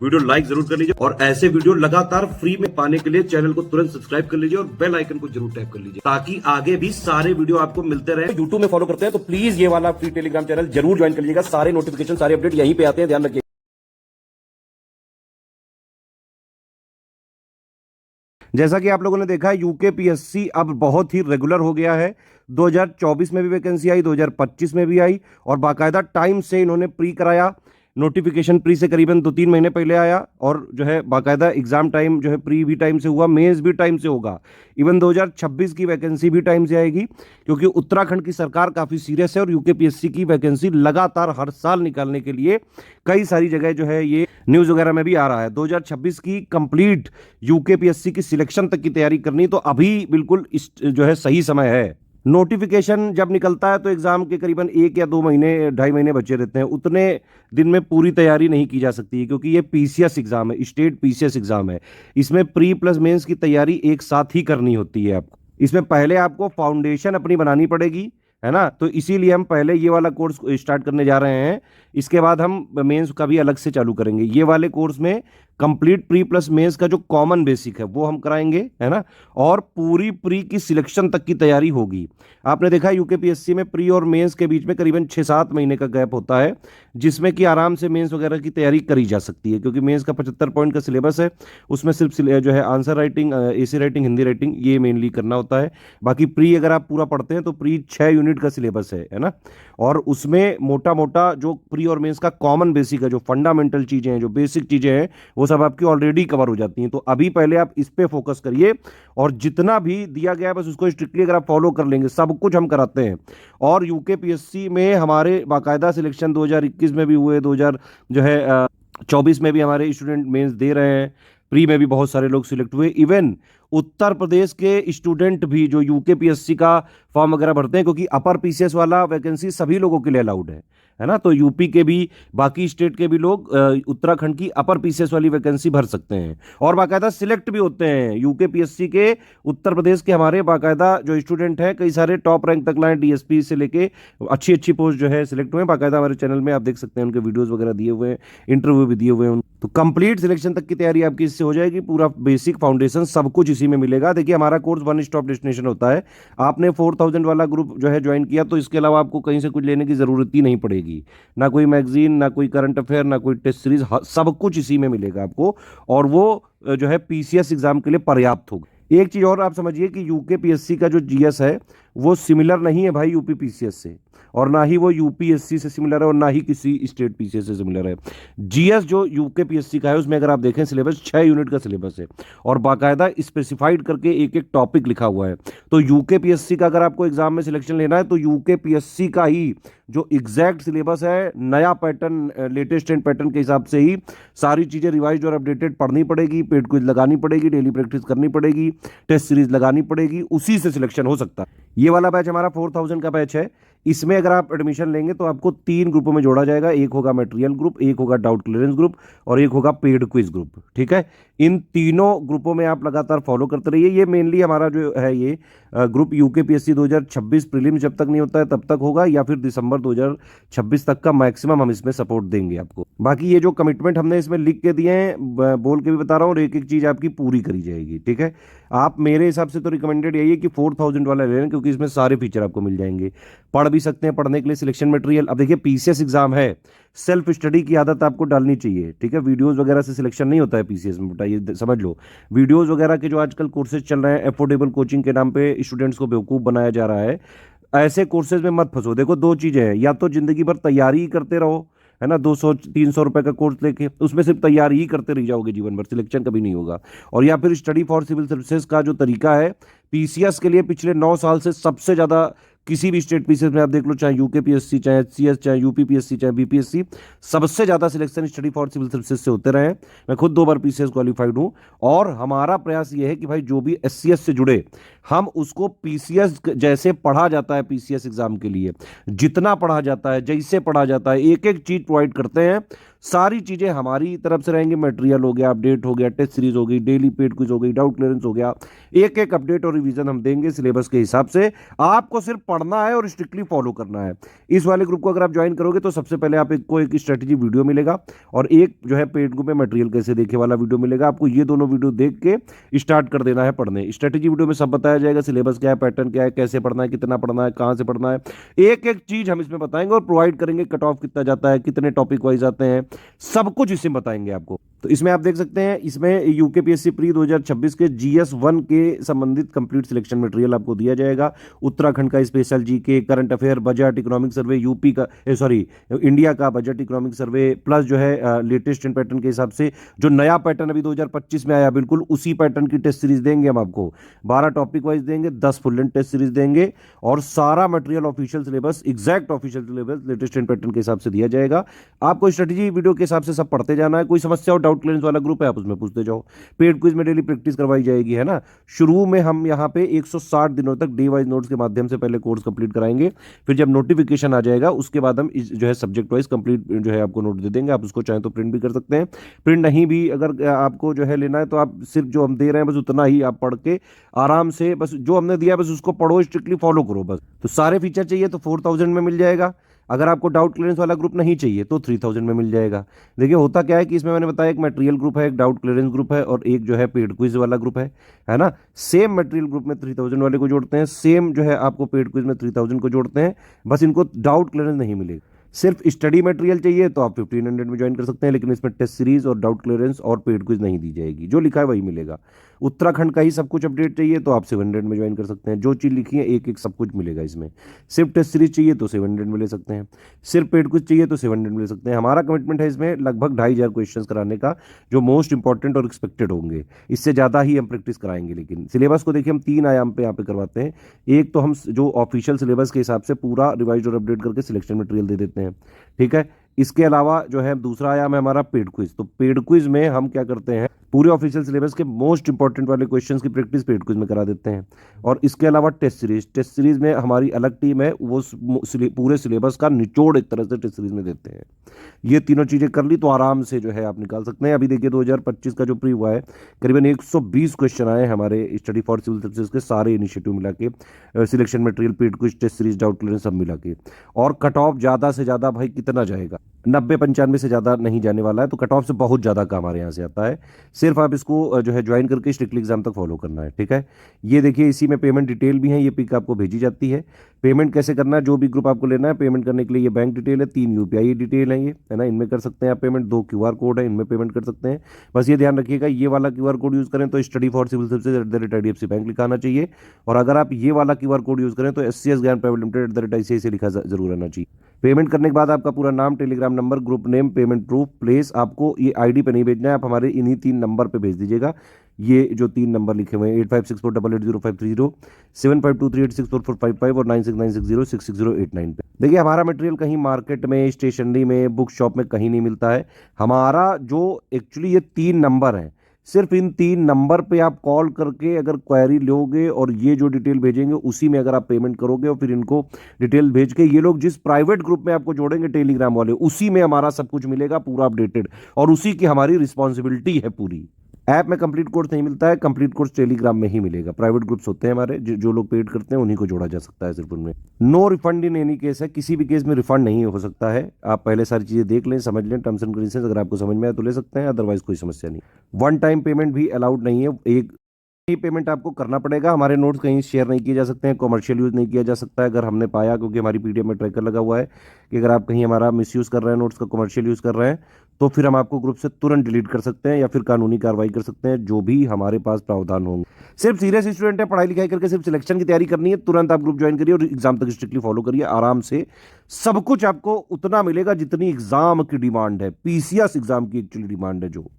Video like जरूर कर लीजिए और ऐसे वीडियो लगातार फ्री में पाने के लिए चैनल को तुरंत सब्सक्राइब कर लीजिए और बेल आइकन को जरूर टैप कर लीजिए ताकि आगे भी सारे वीडियो आपको मिलते रहे। यूट्यूब में फॉलो करते हैं तो प्लीज ये वाला फ्री टेलीग्राम चैनल जरूर ज्वाइन कर लीजिएगा। सारे नोटिफिकेशन सारे अपडेट यहीं पे आते हैं, ध्यान रखिए। जैसा कि आप लोगों ने देखा, यूकेपीएससी अब बहुत ही रेगुलर हो गया है। 2024 में भी वैकेंसी आई, 2025 में भी आई और बाकायदा टाइम से इन्होंने प्री कराया। नोटिफिकेशन प्री से करीबन 2-3 महीने पहले आया और जो है बाकायदा एग्जाम टाइम जो है प्री भी टाइम से हुआ, मेंस भी टाइम से होगा। इवन 2026 की वैकेंसी भी टाइम से आएगी क्योंकि उत्तराखंड की सरकार काफ़ी सीरियस है और यूकेपीएससी की वैकेंसी लगातार हर साल निकालने के लिए कई सारी जगह जो है ये न्यूज़ वगैरह में भी आ रहा है। 2026 की कंप्लीट यूकेपीएससी की सिलेक्शन तक की तैयारी करनी तो अभी बिल्कुल जो है सही समय है। नोटिफिकेशन जब निकलता है तो एग्जाम के करीबन 1 या 2 महीने 2.5 महीने बचे रहते हैं। उतने दिन में पूरी तैयारी नहीं की जा सकती क्योंकि ये पीसीएस एग्जाम है, स्टेट पीसीएस एग्जाम है। इसमें प्री प्लस मेंस की तैयारी एक साथ ही करनी होती है आपको। इसमें पहले आपको फाउंडेशन अपनी बनानी पड़ेगी, है ना। तो इसीलिए हम पहले ये वाला कोर्स स्टार्ट करने जा रहे हैं। इसके बाद हम मेंस का भी अलग से चालू करेंगे। ये वाले कोर्स में कंप्लीट प्री प्लस मेंस का जो कॉमन बेसिक है वो हम कराएंगे, है ना। और पूरी प्री की सिलेक्शन तक की तैयारी होगी। आपने देखा यूकेपीएससी में प्री और मेंस के बीच में करीबन 6-7 महीने का गैप होता है जिसमें कि आराम से मेंस वगैरह की तैयारी करी जा सकती है क्योंकि मेंस का 75 पॉइंट का सिलेबस है। उसमें सिर्फ जो है answer writing, essay writing, Hindi writing ये मेनली करना होता है। बाकी प्री अगर आप पूरा पढ़ते हैं तो प्री 6 यूनिट का सिलेबस है ना। और उसमें मोटा मोटा जो प्री और मेंस का कॉमन बेसिक है, जो फंडामेंटल चीज़ें हैं, जो बेसिक चीज़ें हैं, वो सब आपकी ऑलरेडी कवर हो जाती हैं। तो अभी पहले आप इस पे फोकस करिए और जितना भी दिया गया है बस उसको स्ट्रिक्टली अगर आप फॉलो कर लेंगे, सब कुछ हम कराते हैं। और यूकेपीएससी में हमारे बाकायदा सिलेक्शन 2021 में भी हुए, 2024 में भी हमारे स्टूडेंट मेंस दे रहे हैं। प्री में भी बहुत सारे लोग सिलेक्ट हुए। इवन उत्तर प्रदेश के स्टूडेंट भी जो यूकेपीएससी का फॉर्म वगैरह भरते हैं क्योंकि अपर पीसीएस वाला वैकेंसी सभी लोगों के लिए अलाउड है ना। तो यूपी के भी, बाकी स्टेट के भी लोग उत्तराखंड की अपर पीसीएस वाली वैकेंसी भर सकते हैं और बाकायदा सिलेक्ट भी होते हैं। यूकेपीएससी के उत्तर प्रदेश के हमारे बाकायदा जो स्टूडेंट हैं, कई सारे टॉप रैंक तक लाए, डीएसपी से लेके अच्छी अच्छी पोस्ट जो है सिलेक्ट हुए हैं। बाकायदा हमारे चैनल में आप देख सकते हैं, उनके वीडियोज़ वगैरह दिए हुए हैं, इंटरव्यू भी दिए हुए हैं। तो कंप्लीट सिलेक्शन तक की तैयारी आपकी इससे हो जाएगी। पूरा बेसिक फाउंडेशन सब कुछ इसी में मिलेगा। देखिए हमारा कोर्स 1 स्टॉप डेस्टिनेशन होता है। आपने 4000 वाला ग्रुप जो है ज्वाइन किया तो इसके अलावा आपको कहीं से कुछ लेने की ज़रूरत ही नहीं पड़ेगी। ना कोई मैगजीन, ना कोई करंट अफेयर, ना कोई टेस्ट सीरीज, सब कुछ इसी में मिलेगा आपको और वो जो है पीसीएस एग्जाम के लिए पर्याप्त होगा। एक चीज़ और आप समझिए कि यूकेपीएससी का जो जीएस है वो सिमिलर नहीं है भाई यूपी पीसीएस से, और ना ही वो यूपीएससी से सिमिलर है और ना ही किसी स्टेट पीसीएस से सिमिलर है। जीएस जो यूकेपीएससी का है उसमें अगर आप देखें सिलेबस 6 यूनिट का सिलेबस है और बाकायदा स्पेसिफाइड करके एक एक टॉपिक लिखा हुआ है। तो यूकेपीएससी का अगर आपको एग्जाम में सिलेक्शन लेना है तो यूकेपीएससी का ही जो एग्जैक्ट सिलेबस है, नया पैटर्न, लेटेस्ट एंड पैटर्न के हिसाब से ही सारी चीज़ें रिवाइज और अपडेटेड पढ़नी पड़ेगी, पेड क्विज लगानी पड़ेगी, डेली प्रैक्टिस करनी पड़ेगी, टेस्ट सीरीज लगानी पड़ेगी, उसी से सिलेक्शन हो सकता है। ये वाला बैच हमारा 4000 का बैच है। इसमें अगर आप एडमिशन लेंगे तो आपको 3 ग्रुपों में जोड़ा जाएगा। एक होगा मटेरियल ग्रुप, एक होगा डाउट क्लियरेंस ग्रुप और एक होगा पेड क्विज ग्रुप, ठीक है। इन तीनों ग्रुपों में आप लगातार फॉलो करते रहिए। ये मेनली हमारा जो है ये ग्रुप यूकेपीएससी 2026 प्रीलिम्स जब तक नहीं होता है तब तक होगा, या फिर दिसंबर 2026 तक का मैक्सिमम हम इसमें सपोर्ट देंगे आपको। बाकी ये जो कमिटमेंट हमने इसमें लिख के दिए हैं, बोल के भी बता रहा हूँ, और एक एक चीज़ आपकी पूरी करी जाएगी, ठीक है। आप मेरे हिसाब से तो रिकमेंडेड यही है कि 4000 वाला ले लें क्योंकि इसमें सारे फीचर आपको मिल जाएंगे। पढ़ भी सकते हैं, पढ़ने के लिए सिलेक्शन मटेरियल। अब देखिए पीसीएस एग्जाम है, सेल्फ स्टडी की आदत आपको डालनी चाहिए, ठीक है। वीडियोस वगैरह से सिलेक्शन नहीं होता है पीसीएस में, बेटा ये समझ लो। वीडियोस वगैरह के जो आजकल कोर्सेज चल रहे हैं, अफोर्डेबल कोचिंग के नाम पे स्टूडेंट्स को बेवकूफ़ बनाया जा रहा है। ऐसे कोर्सेज में मत फंसो। देखो 2 चीज़ें हैं, या तो ज़िंदगी भर तैयारी ही करते रहो, है ना, 200-300 रुपए का कोर्स लेके उसमें सिर्फ तैयारी ही करते रह जाओगे जीवन भर, सिलेक्शन कभी नहीं होगा। और या फिर स्टडी फॉर सिविल सर्विसेज का जो तरीका है पीसीएस के लिए पिछले 9 साल से सबसे ज़्यादा किसी भी स्टेट पीसीएस में आप देख लो, चाहे यूकेपीएससी, चाहे एचसीएस, चाहे यूपीपीएससी, चाहे बीपीएससी, सबसे ज़्यादा selection study for civil services से होते रहे हैं। मैं खुद 2 बार पीसीएस क्वालिफाइड हूँ और हमारा प्रयास ये है कि भाई जो भी एससीएस से जुड़े हम उसको पीसीएस जैसे पढ़ा जाता है, पीसीएस एग्जाम के लिए जितना पढ़ा जाता है, जैसे पढ़ा जाता है, एक एक चीज़ प्रोवाइड करते हैं। सारी चीज़ें हमारी तरफ से रहेंगी। मटेरियल हो गया, अपडेट हो गया, टेस्ट सीरीज हो गई, डेली पेड क्विज हो गई, डाउट क्लियरेंस हो गया, एक एक अपडेट और रिवीजन हम देंगे सिलेबस के हिसाब से। आपको सिर्फ पढ़ना पढ़ना है और स्ट्रिक्टली फॉलो करना है। इस वाले ग्रुप को अगर आप ज्वाइन करोगे तो सबसे पहले आप को एक स्ट्रेटेजी वीडियो मिलेगा और एक जो है पेड ग्रुप में मटेरियल कैसे देखे वाला वीडियो मिलेगा। आपको ये दोनों वीडियो देख के स्टार्ट कर देना है पढ़ने। स्ट्रेटेजी वीडियो में सब बताया जाएगा, सिलेबस क्या है, पैटर्न क्या है, कैसे पढ़ना है, कितना पढ़ना है, कहाँ से पढ़ना है, एक एक चीज हम इसमें बताएंगे और प्रोवाइड करेंगे। कट ऑफ कितना जाता है, कितने टॉपिक वाइज आते हैं, सब कुछ इसमें बताएंगे आपको। तो इसमें आप देख सकते हैं, इसमें यूकेपीएससी प्री 2026 के GS1 के संबंधित कंप्लीट सिलेक्शन मटेरियल आपको दिया जाएगा। उत्तराखंड का special GK, current affair, budget, economic survey, UP का इंडिया का बजट, इकोनॉमिक सर्वे, प्लस जो है लेटेस्ट पैटर्न के हिसाब से जो नया पैटर्न अभी 2025 में आया, बिल्कुल उसी पैटर्न की टेस्ट सीरीज देंगे हम आपको। 12 टॉपिक वाइज देंगे, 10 फुल लेंथ टेस्ट सीरीज देंगे और सारा material official syllabus, exact official syllabus latest pattern के हिसाब से दिया जाएगा। आपको स्ट्रेटेजी वीडियो के हिसाब से सब पढ़ते जाना है। कोई समस्या और डाउट क्लियरेंस वाला ग्रुप है, आप उसमें पूछते जाओ। पेड क्विज में डेली प्रैक्टिस करवाई जाएगी, है ना। शुरू में हम यहाँ पे 160 दिनों तक डे वाइज नोट्स के माध्यम से पहले कोर्स कंप्लीट कराएंगे। फिर जब नोटिफिकेशन आ जाएगा उसके बाद हम जो है सब्जेक्ट वाइज कंप्लीट जो है आपको नोट दे देंगे। आप उसको चाहें तो प्रिंट भी कर सकते हैं, प्रिंट नहीं भी अगर आपको जो है लेना है तो आप सिर्फ जो हम दे रहे हैं बस उतना ही आप पढ़ के आराम से, बस जो हमने दिया बस उसको पढ़ो, स्ट्रिक्टली फॉलो करो बस। तो सारे फीचर चाहिए तो 4000 में मिल जाएगा। अगर आपको डाउट क्लियरेंस वाला ग्रुप नहीं चाहिए तो 3000 में मिल जाएगा। देखिए होता क्या है कि इसमें मैंने बताया एक मटेरियल ग्रुप है, एक डाउट क्लियरेंस ग्रुप है और एक जो है पेड क्विज वाला ग्रुप है ना। सेम मटेरियल ग्रुप में 3000 वाले को जोड़ते हैं, सेम जो है आपको पेड क्विज में 3000 को जोड़ते हैं, बस इनको डाउट क्लियरेंस नहीं मिलेगा। सिर्फ स्टडी मटेरियल चाहिए तो आप 1500 में ज्वाइन कर सकते हैं, लेकिन इसमें टेस्ट सीरीज और डाउट क्लियरेंस और पेड क्विज नहीं दी जाएगी, जो लिखा है वही मिलेगा। उत्तराखंड का ही सब कुछ अपडेट चाहिए तो आप 700 में ज्वाइन कर सकते हैं, जो चीज़ लिखी है एक एक सब कुछ मिलेगा इसमें। सिर्फ टेस्ट सीरीज चाहिए तो 700 में ले सकते हैं, सिर्फ पेड क्विज चाहिए तो 700 में ले सकते हैं। हमारा कमिटमेंट है इसमें लगभग 2500 क्वेश्चन कराने का, जो मोस्ट इंपॉर्टेंट और एक्सपेक्टेड होंगे। इससे ज़्यादा ही हम प्रैक्टिस कराएंगे। लेकिन सिलेबस को देखिए हम 3 आयाम पे यहाँ पे करवाते हैं। एक तो हम जो ऑफिशियल सिलेबस के हिसाब से पूरा रिवाइज और अपडेट करके सिलेक्शन मटेरियल दे देते हैं, ठीक है। इसके अलावा जो है दूसरा आयाम है हमारा पेड क्विज। तो पेड क्विज में हम क्या करते हैं, पूरे ऑफिशियल सिलेबस के मोस्ट इंपॉर्टेंट वाले क्वेश्चंस की प्रैक्टिस पेड क्विज में करा देते हैं। और इसके अलावा टेस्ट सीरीज में हमारी अलग टीम है, वो पूरे सिलेबस का निचोड़ एक तरह से टेस्ट सीरीज में देते हैं। ये तीनों चीज़ें कर ली तो आराम से जो है आप निकाल सकते हैं। अभी देखिए 2025 का जो प्री हुआ है, करीबन 120 क्वेश्चन आए हमारे स्टडी फॉर सिविल सर्विसेज के सारे इनिशिएटिव मिला के, selection material, paid quiz, test series, doubt clearance सब मिला के। और कट ऑफ ज़्यादा से ज़्यादा भाई कितना जाएगा, 90-95 से ज़्यादा नहीं जाने वाला है। तो कट ऑफ से बहुत ज़्यादा काम हमारे यहाँ से आता है। सिर्फ आप इसको जो है ज्वाइन करके स्ट्रिक्टली एग्जाम तक फॉलो करना है, ठीक है। ये देखिए इसी में पेमेंट डिटेल भी है, ये पिक आपको भेजी जाती है। पेमेंट कैसे करना है, जो भी ग्रुप आपको लेना है पेमेंट करने के लिए, ये बैंक डिटेल है, 3 UPI डिटेल है, ये है ना, इनमें कर सकते हैं आप पेमेंट। 2 QR कोड है, इनमें पेमेंट कर सकते हैं। बस ये ध्यान रखिएगा, ये वाला QR कोड यूज़ करें तो study for civil services @IDFC bank लिखा आना चाहिए। और अगर आप ये वाला QR कोड यूज़ करें तो SCS ज्ञान प्राइवेट लिमिटेड @ICICI लिखा जरूर आना चाहिए। पेमेंट करने के बाद आपका पूरा नाम, Telegram number, group name, payment proof, place, आपको ये ID पे नहीं भेजना है, आप हमारे इन्हीं 3 नंबर पे भेज दीजिएगा। ये जो 3 नंबर लिखे हुए हैं 8564880530, 7523864455 और 9696066089 पे। देखिए हमारा मटेरियल कहीं मार्केट में, स्टेशनरी में, बुक शॉप में कहीं नहीं मिलता है। हमारा जो एक्चुअली ये 3 नंबर हैं, सिर्फ इन 3 नंबर पे आप कॉल करके अगर क्वेरी लोगे और ये जो डिटेल भेजेंगे उसी में अगर आप पेमेंट करोगे और फिर इनको डिटेल भेज के ये लोग जिस प्राइवेट ग्रुप में आपको जोड़ेंगे टेलीग्राम वाले, उसी में हमारा सब कुछ मिलेगा पूरा अपडेटेड, और उसी की हमारी रिस्पॉन्सिबिलिटी है पूरी। ऐप में कंप्लीट कोर्स नहीं मिलता है, कंप्लीट कोर्स टेलीग्राम में ही मिलेगा। प्राइवेट ग्रुप्स होते हैं हमारे, जो लोग पेड करते हैं उन्हीं को जोड़ा जा सकता है सिर्फ उनमें। No refund in any case है, किसी भी केस में रिफंड नहीं हो सकता है। आप पहले सारी चीजें देख लें, समझ लें, टर्म्स एंड कंडीशंस, अगर आपको समझ में आए तो ले सकते हैं, अदरवाइज कोई समस्या नहीं। 1 टाइम पेमेंट भी अलाउड नहीं है, एक ही पेमेंट आपको करना पड़ेगा। हमारे नोट्स कहीं शेयर नहीं किए जा सकते हैं, कमर्शियल यूज नहीं किया जा सकता है। अगर हमने पाया, क्योंकि हमारी PDF में ट्रैकर लगा हुआ है, कि अगर आप कहीं हमारा मिसयूज कर रहे हैं, नोट्स का कमर्शियल यूज कर रहे हैं, तो फिर हम आपको ग्रुप से तुरंत डिलीट कर सकते हैं या फिर कानूनी कार्रवाई कर सकते हैं, जो भी हमारे पास प्रावधान होंगे। सिर्फ सीरियस स्टूडेंट है, पढ़ाई लिखाई करके सिर्फ सिलेक्शन की तैयारी करनी है, तुरंत आप ग्रुप ज्वाइन करिए और एग्जाम तक स्ट्रिक्टली फॉलो करिए आराम से। सब कुछ आपको उतना मिलेगा जितनी एग्जाम की डिमांड है, PCS एग्जाम की एक्चुअली डिमांड है जो